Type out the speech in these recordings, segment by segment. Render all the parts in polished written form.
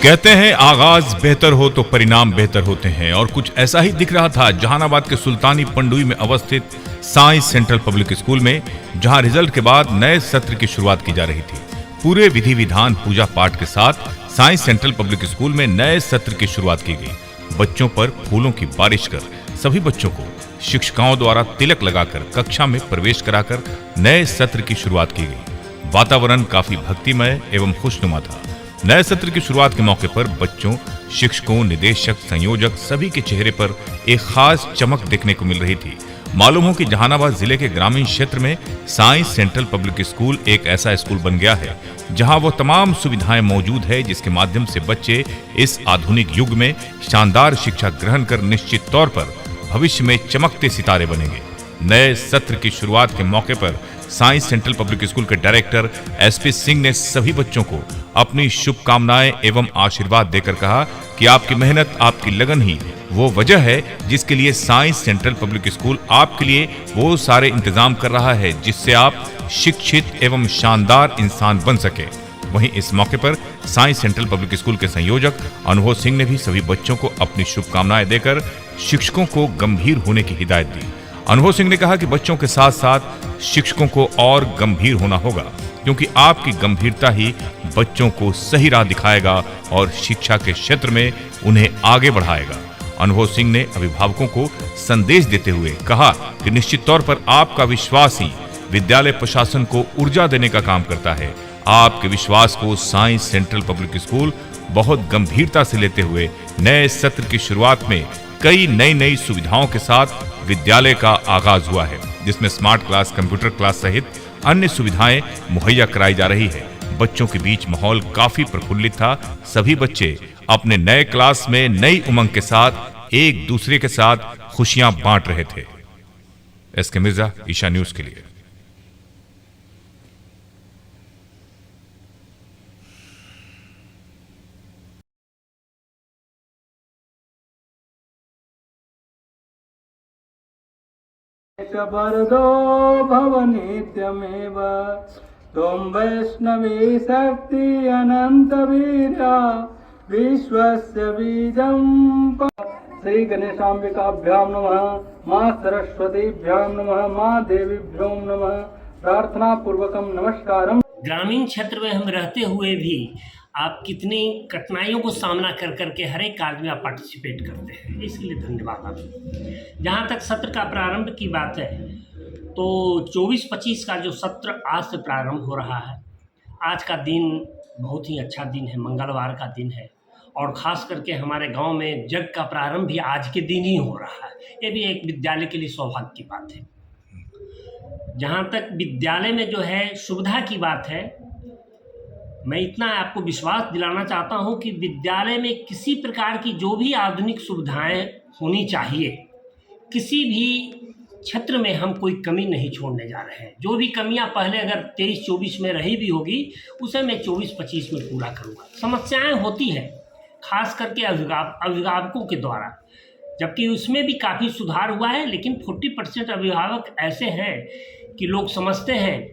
कहते हैं आगाज बेहतर हो तो परिणाम बेहतर होते हैं और कुछ ऐसा ही दिख रहा था जहानाबाद के सुल्तानी पंडुई में अवस्थित साइंस सेंट्रल पब्लिक स्कूल में, जहां रिजल्ट के बाद नए सत्र की शुरुआत की जा रही थी। पूरे विधि विधान पूजा पाठ के साथ साइंस सेंट्रल पब्लिक स्कूल में नए सत्र की शुरुआत की गई। बच्चों पर फूलों की बारिश कर सभी बच्चों को शिक्षिकाओं द्वारा तिलक लगाकर कक्षा में प्रवेश कराकर नए सत्र की शुरुआत की गई। वातावरण काफी भक्तिमय एवं खुशनुमा था। नए सत्र की शुरुआत के मौके पर बच्चों, शिक्षकों, निदेशक, संयोजक सभी के चेहरे पर एक खास चमक देखने को मिल रही थी। मालूम हो कि जहानाबाद जिले के ग्रामीण क्षेत्र में साइंस सेंट्रल पब्लिक स्कूल एक ऐसा स्कूल बन गया है जहां वो तमाम सुविधाएं मौजूद है, जिसके माध्यम से बच्चे इस आधुनिक युग में शानदार शिक्षा ग्रहण कर निश्चित तौर पर भविष्य में चमकते सितारे बनेंगे। नए सत्र की शुरुआत के मौके पर साइंस सेंट्रल पब्लिक स्कूल के डायरेक्टर एसपी सिंह ने सभी बच्चों को अपनी शुभकामनाएं एवं आशीर्वाद देकर कहा कि आपकी मेहनत, आपकी लगन ही वो वजह है जिसके लिए साइंस सेंट्रल पब्लिक स्कूल आपके लिए वो सारे इंतजाम कर रहा है जिससे आप शिक्षित एवं शानदार इंसान बन सके। वहीं इस मौके पर साइंस सेंट्रल पब्लिक स्कूल के संयोजक अनुभव सिंह ने भी सभी बच्चों को अपनी शुभकामनाएं देकर शिक्षकों को गंभीर होने की हिदायत दी। अनुभव सिंह ने कहा कि बच्चों के साथ साथ शिक्षकों को और गंभीर होना होगा, क्योंकि आपकी गंभीरता ही बच्चों को सही राह दिखाएगा और शिक्षा के क्षेत्र में उन्हें आगे बढ़ाएगा। अनुभव सिंह ने अभिभावकों को संदेश देते हुए कहा कि निश्चित तौर पर आपका विश्वास ही विद्यालय प्रशासन को ऊर्जा देने का काम करता है। आपके विश्वास को साइंस सेंट्रल पब्लिक स्कूल बहुत गंभीरता से लेते हुए नए सत्र की शुरुआत में कई नई सुविधाओं के साथ विद्यालय का आगाज हुआ है, जिसमें स्मार्ट क्लास, कंप्यूटर क्लास सहित अन्य सुविधाएं मुहैया कराई जा रही है। बच्चों के बीच माहौल काफी प्रफुल्लित था। सभी बच्चे अपने नए क्लास में नई उमंग के साथ एक दूसरे के साथ खुशियां बांट रहे थे। एसके मिर्जा, ईशा न्यूज के लिए। वरदो भव नित्यमेव त्वं वैष्णवी शक्ति अनंत वीर्या विश्वस्य बीजं श्री गणेशांबिकाभ्यां नमः, मां सरस्वतीभ्यां नमः, मां देवीभ्यों नमः। प्रार्थना पूर्वकम नमस्कारम। ग्रामीण क्षेत्र में हम रहते हुए भी आप कितनी कठिनाइयों को सामना कर करके हर एक कार्य में आप पार्टिसिपेट करते हैं, इसके लिए धन्यवाद आपको। जहाँ तक सत्र का प्रारंभ की बात है तो 24-25 का जो सत्र आज से प्रारंभ हो रहा है। आज का दिन बहुत ही अच्छा दिन है, मंगलवार का दिन है और ख़ास करके हमारे गांव में यज्ञ का प्रारंभ भी आज के दिन ही हो रहा है। ये भी एक विद्यालय के लिए सौभाग्य की बात है। जहाँ तक विद्यालय में जो है सुविधा की बात है, मैं इतना आपको विश्वास दिलाना चाहता हूँ कि विद्यालय में किसी प्रकार की जो भी आधुनिक सुविधाएं होनी चाहिए, किसी भी क्षेत्र में हम कोई कमी नहीं छोड़ने जा रहे हैं। जो भी कमियां पहले अगर 23-24 में रही भी होगी, उसे मैं 24-25 में पूरा करूँगा। समस्याएं होती हैं खास करके अभिभावकों के द्वारा, जबकि उसमें भी काफ़ी सुधार हुआ है, लेकिन 40% अभिभावक ऐसे हैं कि लोग समझते हैं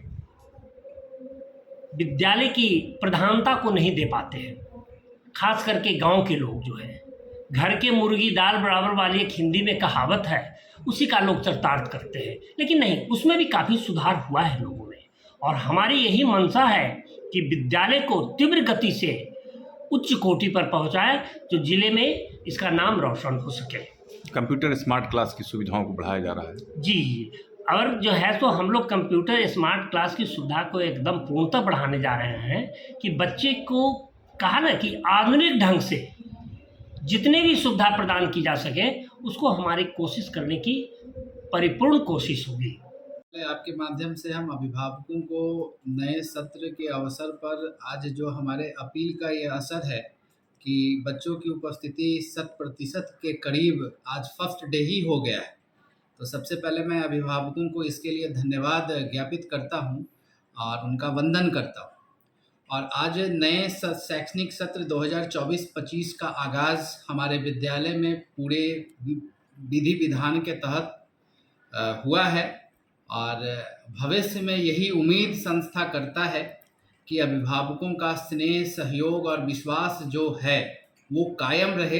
विद्यालय की प्रधानता को नहीं दे पाते हैं। खास करके गांव के लोग जो है, घर के मुर्गी दाल बराबर वाली एक हिंदी में कहावत है, उसी का लोग चरितार्थ करते हैं। लेकिन नहीं, उसमें भी काफ़ी सुधार हुआ है लोगों में। और हमारी यही मंशा है कि विद्यालय को तीव्र गति से उच्च कोटि पर पहुंचाए, जो जिले में इसका नाम रोशन हो सके। कंप्यूटर स्मार्ट क्लास की सुविधाओं को बढ़ाया जा रहा है। जी, और जो है तो हम लोग कंप्यूटर स्मार्ट क्लास की सुविधा को एकदम पूर्णतः बढ़ाने जा रहे हैं कि बच्चे को कहा ना कि आधुनिक ढंग से जितने भी सुविधा प्रदान की जा सके, उसको हमारी कोशिश करने की परिपूर्ण कोशिश होगी। आपके माध्यम से हम अभिभावकों को नए सत्र के अवसर पर आज जो हमारे अपील का ये असर है कि बच्चों की उपस्थिति 100% के करीब आज फर्स्ट डे ही हो गया है। तो सबसे पहले मैं अभिभावकों को इसके लिए धन्यवाद ज्ञापित करता हूं और उनका वंदन करता हूं। और आज नए शैक्षणिक सत्र 2024-25 का आगाज़ हमारे विद्यालय में पूरे विधि विधान के तहत हुआ है और भविष्य में यही उम्मीद संस्था करता है कि अभिभावकों का स्नेह, सहयोग और विश्वास जो है वो कायम रहे।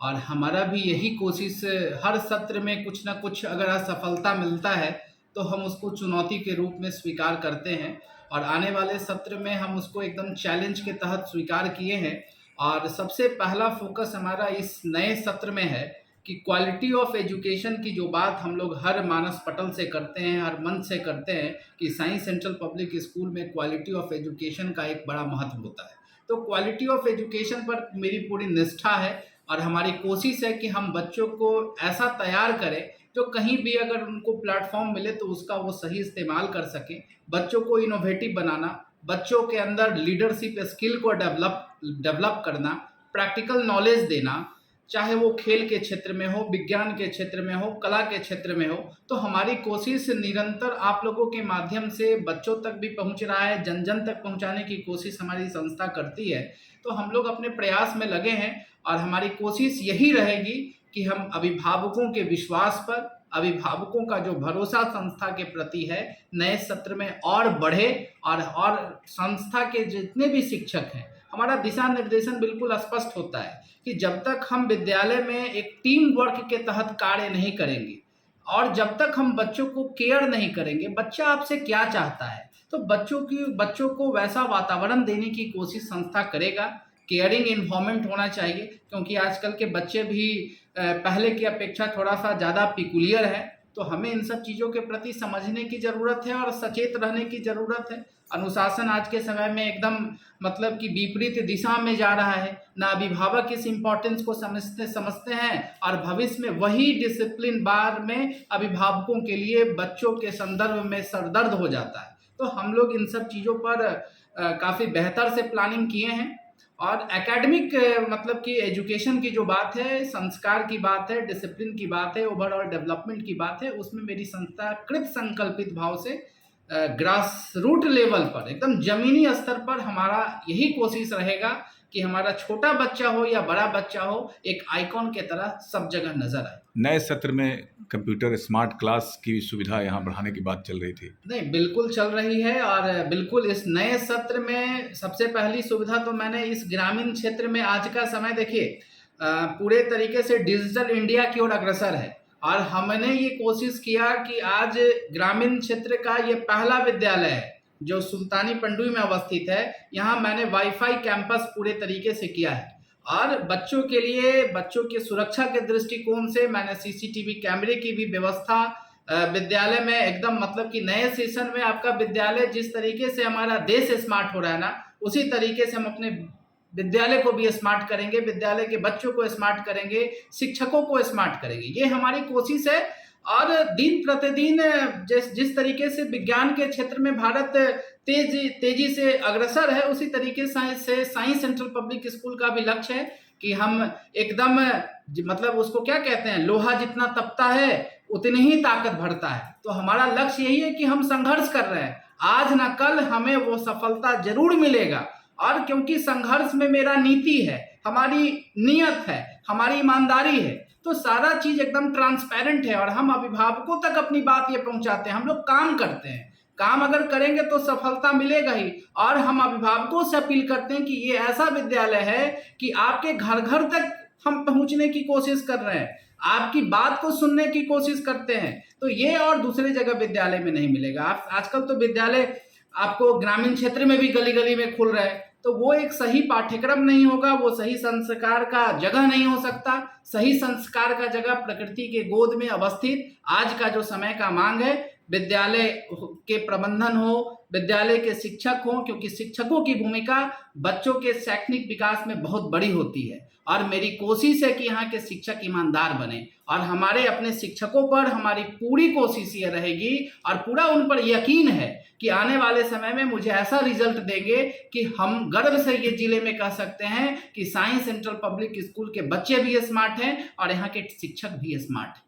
और हमारा भी यही कोशिश, हर सत्र में कुछ ना कुछ अगर असफलता मिलता है तो हम उसको चुनौती के रूप में स्वीकार करते हैं, और आने वाले सत्र में हम उसको एकदम चैलेंज के तहत स्वीकार किए हैं। और सबसे पहला फोकस हमारा इस नए सत्र में है कि क्वालिटी ऑफ एजुकेशन की जो बात हम लोग हर मानस पटल से करते हैं, हर मंच से करते हैं कि साई सेंट्रल पब्लिक स्कूल में क्वालिटी ऑफ एजुकेशन का एक बड़ा महत्व होता है। तो क्वालिटी ऑफ एजुकेशन पर मेरी पूरी निष्ठा है और हमारी कोशिश है कि हम बच्चों को ऐसा तैयार करें जो कहीं भी अगर उनको प्लेटफॉर्म मिले तो उसका वो सही इस्तेमाल कर सकें। बच्चों को इनोवेटिव बनाना, बच्चों के अंदर लीडरशिप स्किल को डेवलप करना, प्रैक्टिकल नॉलेज देना, चाहे वो खेल के क्षेत्र में हो, विज्ञान के क्षेत्र में हो, कला के क्षेत्र में हो। तो हमारी कोशिश निरंतर आप लोगों के माध्यम से बच्चों तक भी पहुंच रहा है, जन जन तक पहुंचाने की कोशिश हमारी संस्था करती है। तो हम लोग अपने प्रयास में लगे हैं और हमारी कोशिश यही रहेगी कि हम अभिभावकों के विश्वास पर, अभिभावकों का जो भरोसा संस्था के प्रति है, नए सत्र में और बढ़े। और संस्था के जितने भी शिक्षक हैं, हमारा दिशा निर्देशन बिल्कुल स्पष्ट होता है कि जब तक हम विद्यालय में एक टीम वर्क के तहत कार्य नहीं करेंगे और जब तक हम बच्चों को केयर नहीं करेंगे, बच्चा आपसे क्या चाहता है, तो बच्चों को वैसा वातावरण देने की कोशिश संस्था करेगा। केयरिंग इन्वायरमेंट होना चाहिए, क्योंकि आजकल के बच्चे भी पहले की अपेक्षा थोड़ा सा ज़्यादा पिकुलियर है। तो हमें इन सब चीज़ों के प्रति समझने की ज़रूरत है और सचेत रहने की ज़रूरत है। अनुशासन आज के समय में एकदम मतलब कि विपरीत दिशा में जा रहा है। ना अभिभावक इस इम्पोर्टेंस को समझते हैं और भविष्य में वही डिसिप्लिन बार में अभिभावकों के लिए बच्चों के संदर्भ में सरदर्द हो जाता है। तो हम लोग इन सब चीज़ों पर काफ़ी बेहतर से प्लानिंग किए हैं। और एकेडमिक मतलब कि एजुकेशन की जो बात है, संस्कार की बात है, डिसिप्लिन की बात है, ओवरऑल डेवलपमेंट की बात है, उसमें मेरी संस्था कृत संकल्पित भाव से ग्रास रूट लेवल पर, एकदम जमीनी स्तर पर हमारा यही कोशिश रहेगा कि हमारा छोटा बच्चा हो या बड़ा बच्चा हो, एक आइकॉन के तरह सब जगह नजर आए। नए सत्र में कंप्यूटर स्मार्ट क्लास की सुविधा यहाँ बढ़ाने की बात चल रही थी। नहीं, बिल्कुल चल रही है। और बिल्कुल इस नए सत्र में सबसे पहली सुविधा तो मैंने इस ग्रामीण क्षेत्र में, आज का समय देखिए पूरे तरीके से डिजिटल इंडिया की ओर अग्रसर है, और हमने ये कोशिश किया कि आज ग्रामीण क्षेत्र का ये पहला विद्यालय है जो सुल्तानी पंडुई में अवस्थित है। यहाँ मैंने वाईफाई कैंपस पूरे तरीके से किया है, और बच्चों के लिए, बच्चों की सुरक्षा के दृष्टिकोण से मैंने सीसीटीवी कैमरे की भी व्यवस्था विद्यालय में एकदम, मतलब कि नए सेशन में आपका विद्यालय जिस तरीके से हमारा देश स्मार्ट हो रहा है ना, उसी तरीके से हम अपने विद्यालय को भी स्मार्ट करेंगे, विद्यालय के बच्चों को स्मार्ट करेंगे, शिक्षकों को स्मार्ट करेंगे। ये हमारी कोशिश है। और दिन प्रतिदिन जिस तरीके से विज्ञान के क्षेत्र में भारत तेजी से अग्रसर है, उसी तरीके से साई सेंट्रल पब्लिक स्कूल का भी लक्ष्य है कि हम एकदम, मतलब उसको क्या कहते हैं, लोहा जितना तपता है उतनी ही ताकत बढ़ता है। तो हमारा लक्ष्य यही है कि हम संघर्ष कर रहे हैं, आज ना कल हमें वो सफलता जरूर मिलेगा। और क्योंकि संघर्ष में मेरा नीति है, हमारी नियत है, हमारी ईमानदारी है, तो सारा चीज एकदम ट्रांसपेरेंट है और हम अभिभावकों तक अपनी बात ये पहुंचाते हैं। हम लोग काम करते हैं, काम अगर करेंगे तो सफलता मिलेगा ही। और हम अभिभावकों से अपील करते हैं कि ये ऐसा विद्यालय है कि आपके घर घर तक हम पहुंचने की कोशिश कर रहे हैं, आपकी बात को सुनने की कोशिश करते हैं। तो ये और दूसरे जगह विद्यालय में नहीं मिलेगा। आजकल तो विद्यालय आपको ग्रामीण क्षेत्र में भी गली गली में खुल रहा है, तो वो एक सही पाठ्यक्रम नहीं होगा, वो सही संस्कार का जगह नहीं हो सकता। सही संस्कार का जगह प्रकृति के गोद में अवस्थित आज का जो समय का मांग है, विद्यालय के प्रबंधन हो, विद्यालय के शिक्षक हो, क्योंकि शिक्षकों की भूमिका बच्चों के शैक्षणिक विकास में बहुत बड़ी होती है। और मेरी कोशिश है कि यहाँ के शिक्षक ईमानदार बने, और हमारे अपने शिक्षकों पर हमारी पूरी कोशिश ये रहेगी और पूरा उन पर यकीन है कि आने वाले समय में मुझे ऐसा रिजल्ट देंगे कि हम गर्व से ये जिले में कह सकते हैं कि साई सेंट्रल पब्लिक स्कूल के बच्चे भी स्मार्ट हैं और यहाँ के शिक्षक भी स्मार्ट हैं।